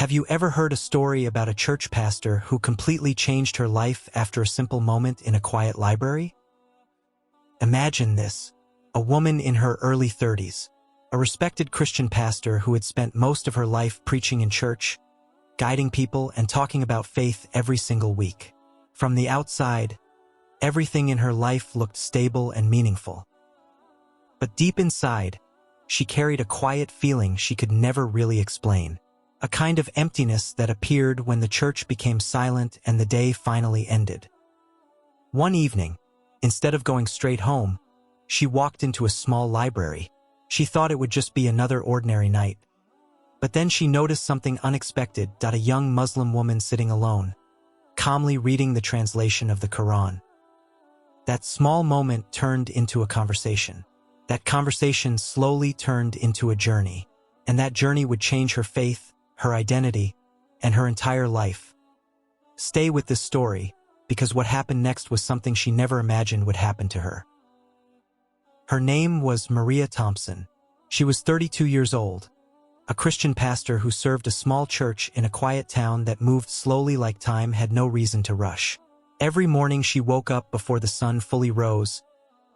Have you ever heard a story about a church pastor who completely changed her life after a simple moment in a quiet library? Imagine this: a woman in her early 30s, a respected Christian pastor who had spent most of her life preaching in church, guiding people and talking about faith every single week. From the outside, everything in her life looked stable and meaningful. But deep inside, she carried a quiet feeling she could never really explain. A kind of emptiness that appeared when the church became silent and the day finally ended. One evening, instead of going straight home, she walked into a small library. She thought it would just be another ordinary night. But then she noticed something unexpected: a young Muslim woman sitting alone, calmly reading the translation of the Quran. That small moment turned into a conversation. That conversation slowly turned into a journey. And that journey would change her faith, her identity, and her entire life. Stay with this story, because what happened next was something she never imagined would happen to her. Her name was Maria Thompson. She was 32 years old, a Christian pastor who served a small church in a quiet town that moved slowly like time had no reason to rush. Every morning she woke up before the sun fully rose,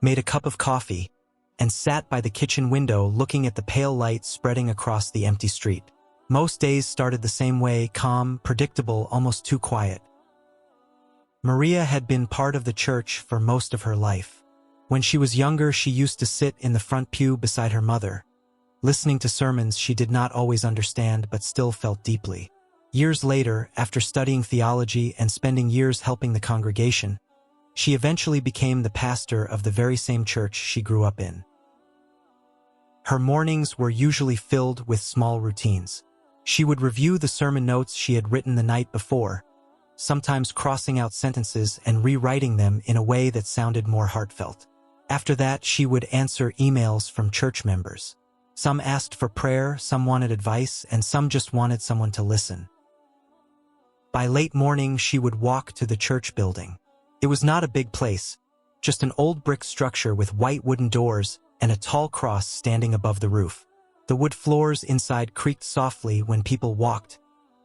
made a cup of coffee, and sat by the kitchen window looking at the pale light spreading across the empty street. Most days started the same way: calm, predictable, almost too quiet. Maria had been part of the church for most of her life. When she was younger, she used to sit in the front pew beside her mother, listening to sermons she did not always understand but still felt deeply. Years later, after studying theology and spending years helping the congregation, she eventually became the pastor of the very same church she grew up in. Her mornings were usually filled with small routines. She would review the sermon notes she had written the night before, sometimes crossing out sentences and rewriting them in a way that sounded more heartfelt. After that, she would answer emails from church members. Some asked for prayer, some wanted advice, and some just wanted someone to listen. By late morning, she would walk to the church building. It was not a big place, just an old brick structure with white wooden doors and a tall cross standing above the roof. The wood floors inside creaked softly when people walked,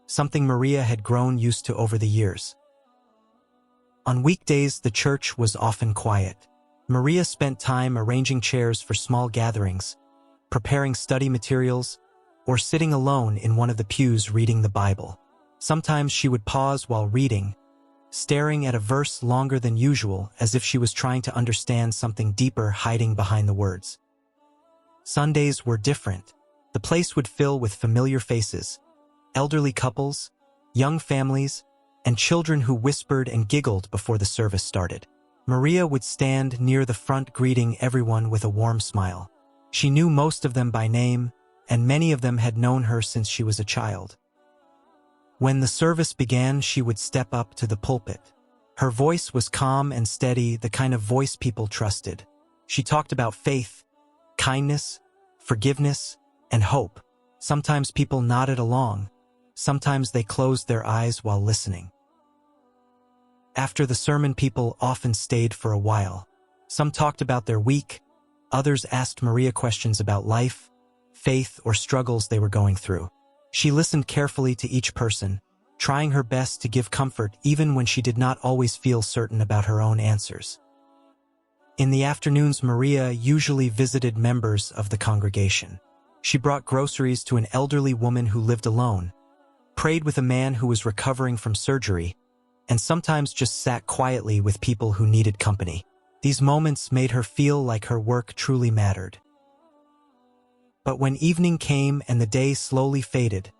something Maria had grown used to over the years. On weekdays, the church was often quiet. Maria spent time arranging chairs for small gatherings, preparing study materials, or sitting alone in one of the pews reading the Bible. Sometimes she would pause while reading, staring at a verse longer than usual as if she was trying to understand something deeper hiding behind the words. Sundays were different. The place would fill with familiar faces: elderly couples, young families, and children who whispered and giggled before the service started. Maria would stand near the front greeting everyone with a warm smile. She knew most of them by name, and many of them had known her since she was a child. When the service began, she would step up to the pulpit. Her voice was calm and steady, the kind of voice people trusted. She talked about faith, kindness, forgiveness, and hope. Sometimes people nodded along. Sometimes they closed their eyes while listening. After the sermon, people often stayed for a while. Some talked about their week. Others asked Maria questions about life, faith, or struggles they were going through. She listened carefully to each person, trying her best to give comfort even when she did not always feel certain about her own answers. In the afternoons, Maria usually visited members of the congregation. She brought groceries to an elderly woman who lived alone, prayed with a man who was recovering from surgery, and sometimes just sat quietly with people who needed company. These moments made her feel like her work truly mattered. But when evening came and the day slowly faded,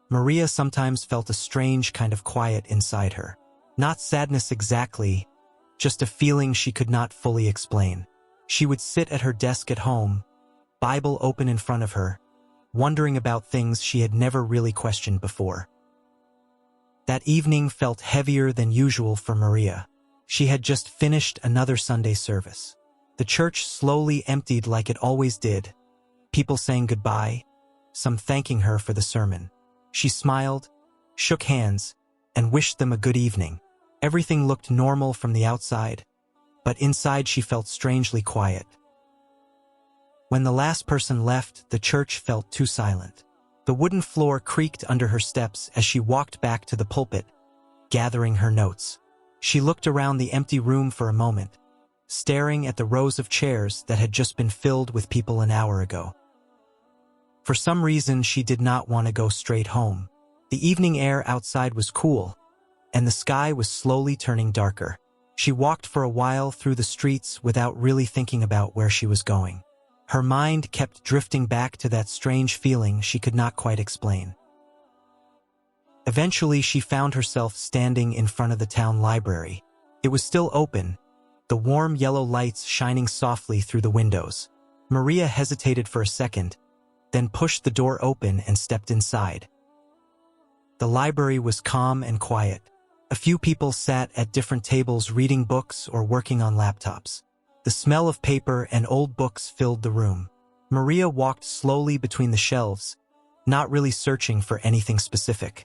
Maria sometimes felt a strange kind of quiet inside her. Not sadness exactly, just a feeling she could not fully explain. She would sit at her desk at home, Bible open in front of her, wondering about things she had never really questioned before. That evening felt heavier than usual for Maria. She had just finished another Sunday service. The church slowly emptied like it always did, people saying goodbye, some thanking her for the sermon. She smiled, shook hands, and wished them a good evening. Everything looked normal from the outside, but inside she felt strangely quiet. When the last person left, the church felt too silent. The wooden floor creaked under her steps as she walked back to the pulpit, gathering her notes. She looked around the empty room for a moment, staring at the rows of chairs that had just been filled with people an hour ago. For some reason, she did not want to go straight home. The evening air outside was cool, and the sky was slowly turning darker. She walked for a while through the streets without really thinking about where she was going. Her mind kept drifting back to that strange feeling she could not quite explain. Eventually, she found herself standing in front of the town library. It was still open, the warm yellow lights shining softly through the windows. Maria hesitated for a second, then pushed the door open and stepped inside. The library was calm and quiet. A few people sat at different tables reading books or working on laptops. The smell of paper and old books filled the room. Maria walked slowly between the shelves, not really searching for anything specific.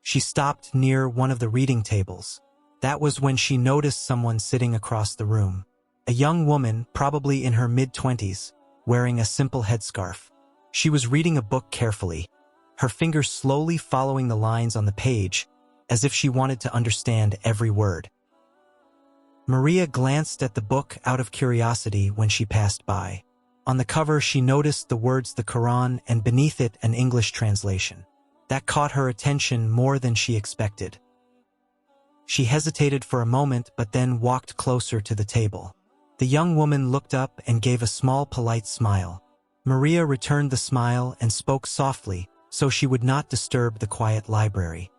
She stopped near one of the reading tables. That was when she noticed someone sitting across the room. A young woman, probably in her mid-20s, wearing a simple headscarf. She was reading a book carefully, her fingers slowly following the lines on the page, as if she wanted to understand every word. Maria glanced at the book out of curiosity when she passed by. On the cover, she noticed the words the Quran and beneath it an English translation. That caught her attention more than she expected. She hesitated for a moment but then walked closer to the table. The young woman looked up and gave a small, polite smile. Maria returned the smile and spoke softly so she would not disturb the quiet library.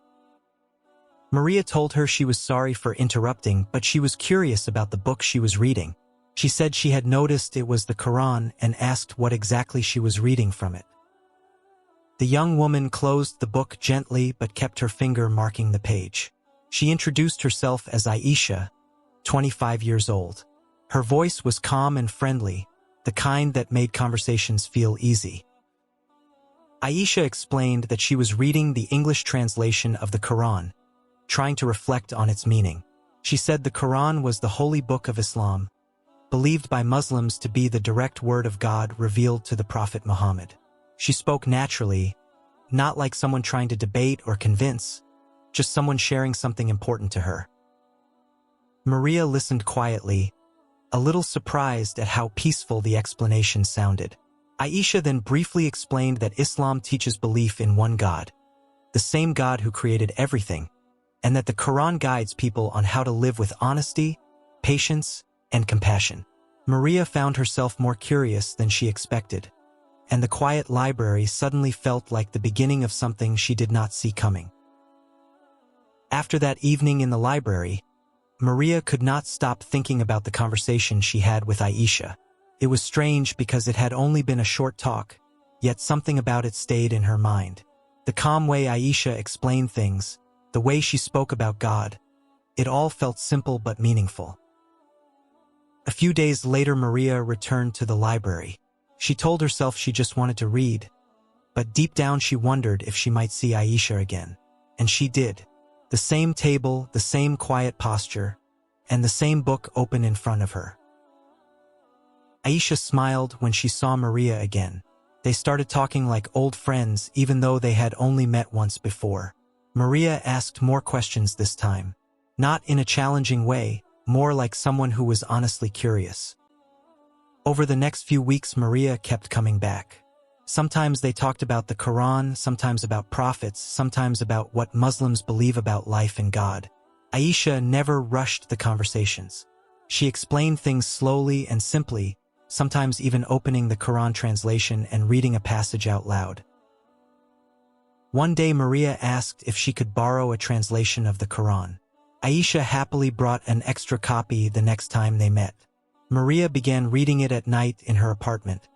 Maria told her she was sorry for interrupting, but she was curious about the book she was reading. She said she had noticed it was the Quran and asked what exactly she was reading from it. The young woman closed the book gently but kept her finger marking the page. She introduced herself as Aisha, 25 years old. Her voice was calm and friendly, the kind that made conversations feel easy. Aisha explained that she was reading the English translation of the Quran, trying to reflect on its meaning. She said the Quran was the holy book of Islam, believed by Muslims to be the direct word of God revealed to the Prophet Muhammad. She spoke naturally, not like someone trying to debate or convince, just someone sharing something important to her. Maria listened quietly, a little surprised at how peaceful the explanation sounded. Aisha then briefly explained that Islam teaches belief in one God, the same God who created everything, and that the Quran guides people on how to live with honesty, patience, and compassion. Maria found herself more curious than she expected, and the quiet library suddenly felt like the beginning of something she did not see coming. After that evening in the library, Maria could not stop thinking about the conversation she had with Aisha. It was strange because it had only been a short talk, yet something about it stayed in her mind. The calm way Aisha explained things, the way she spoke about God, it all felt simple but meaningful. A few days later, Maria returned to the library. She told herself she just wanted to read, but deep down she wondered if she might see Aisha again. And she did. The same table, the same quiet posture, and the same book open in front of her. Aisha smiled when she saw Maria again. They started talking like old friends even though they had only met once before. Maria asked more questions this time, not in a challenging way, more like someone who was honestly curious. Over the next few weeks, Maria kept coming back. Sometimes they talked about the Quran, sometimes about prophets, sometimes about what Muslims believe about life and God. Aisha never rushed the conversations. She explained things slowly and simply, sometimes even opening the Quran translation and reading a passage out loud. One day Maria asked if she could borrow a translation of the Quran. Aisha happily brought an extra copy the next time they met. Maria began reading it at night in her apartment,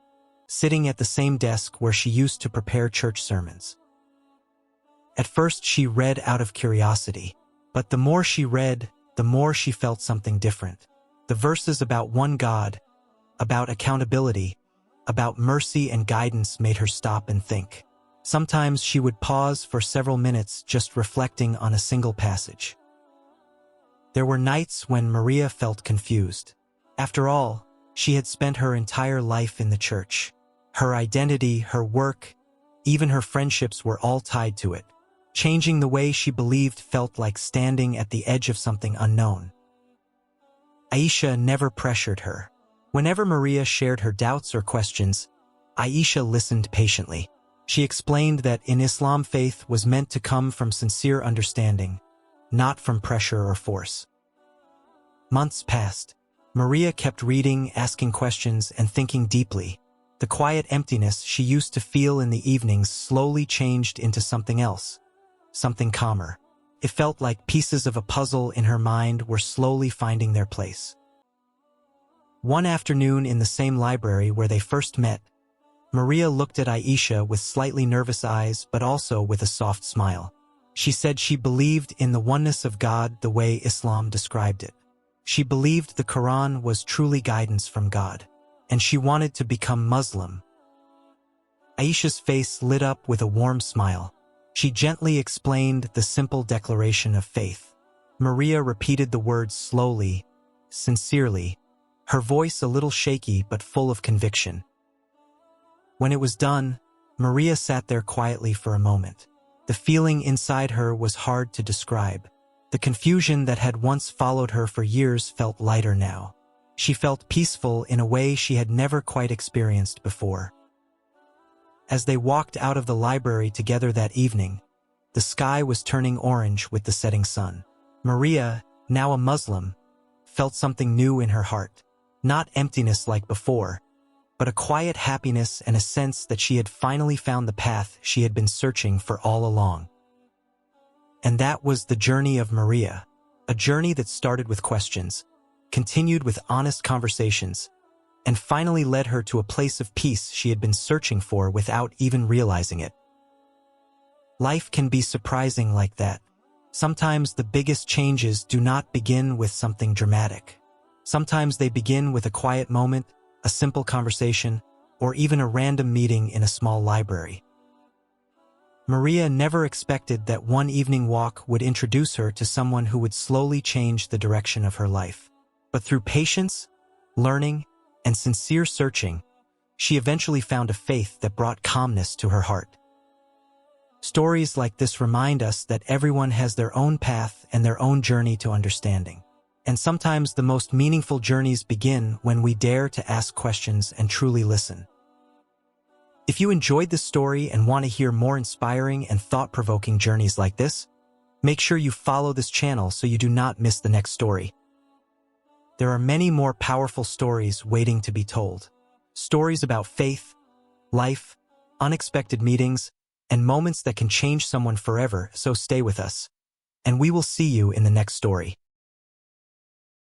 sitting at the same desk where she used to prepare church sermons. At first she read out of curiosity, but the more she read, the more she felt something different. The verses about one God, about accountability, about mercy and guidance made her stop and think. Sometimes she would pause for several minutes just reflecting on a single passage. There were nights when Maria felt confused. After all, she had spent her entire life in the church. Her identity, her work, Even her friendships were all tied to it. Changing the way she believed felt like standing at the edge of something unknown. Aisha never pressured her. Whenever Maria shared her doubts or questions, Aisha listened patiently. She explained that in Islam, faith was meant to come from sincere understanding, not from pressure or force. Months passed. Maria kept reading, asking questions, and thinking deeply. The quiet emptiness she used to feel in the evenings slowly changed into something else, something calmer. It felt like pieces of a puzzle in her mind were slowly finding their place. One afternoon in the same library where they first met, Maria looked at Aisha with slightly nervous eyes but also with a soft smile. She said she believed in the oneness of God the way Islam described it. She believed the Quran was truly guidance from God, and she wanted to become Muslim. Aisha's face lit up with a warm smile. She gently explained the simple declaration of faith. Maria repeated the words slowly, sincerely, her voice a little shaky but full of conviction. When it was done, Maria sat there quietly for a moment. The feeling inside her was hard to describe. The confusion that had once followed her for years felt lighter now. She felt peaceful in a way she had never quite experienced before. As they walked out of the library together that evening, the sky was turning orange with the setting sun. Maria, now a Muslim, felt something new in her heart. Not emptiness like before, but a quiet happiness and a sense that she had finally found the path she had been searching for all along. And that was the journey of Maria, a journey that started with questions, continued with honest conversations, and finally led her to a place of peace she had been searching for without even realizing it. Life can be surprising like that. Sometimes the biggest changes do not begin with something dramatic. Sometimes they begin with a quiet moment, a simple conversation, or even a random meeting in a small library. Maria never expected that one evening walk would introduce her to someone who would slowly change the direction of her life. But through patience, learning, and sincere searching, she eventually found a faith that brought calmness to her heart. Stories like this remind us that everyone has their own path and their own journey to understanding. And sometimes the most meaningful journeys begin when we dare to ask questions and truly listen. If you enjoyed this story and want to hear more inspiring and thought-provoking journeys like this, make sure you follow this channel so you do not miss the next story. There are many more powerful stories waiting to be told. Stories about faith, life, unexpected meetings, and moments that can change someone forever, so stay with us. And we will see you in the next story.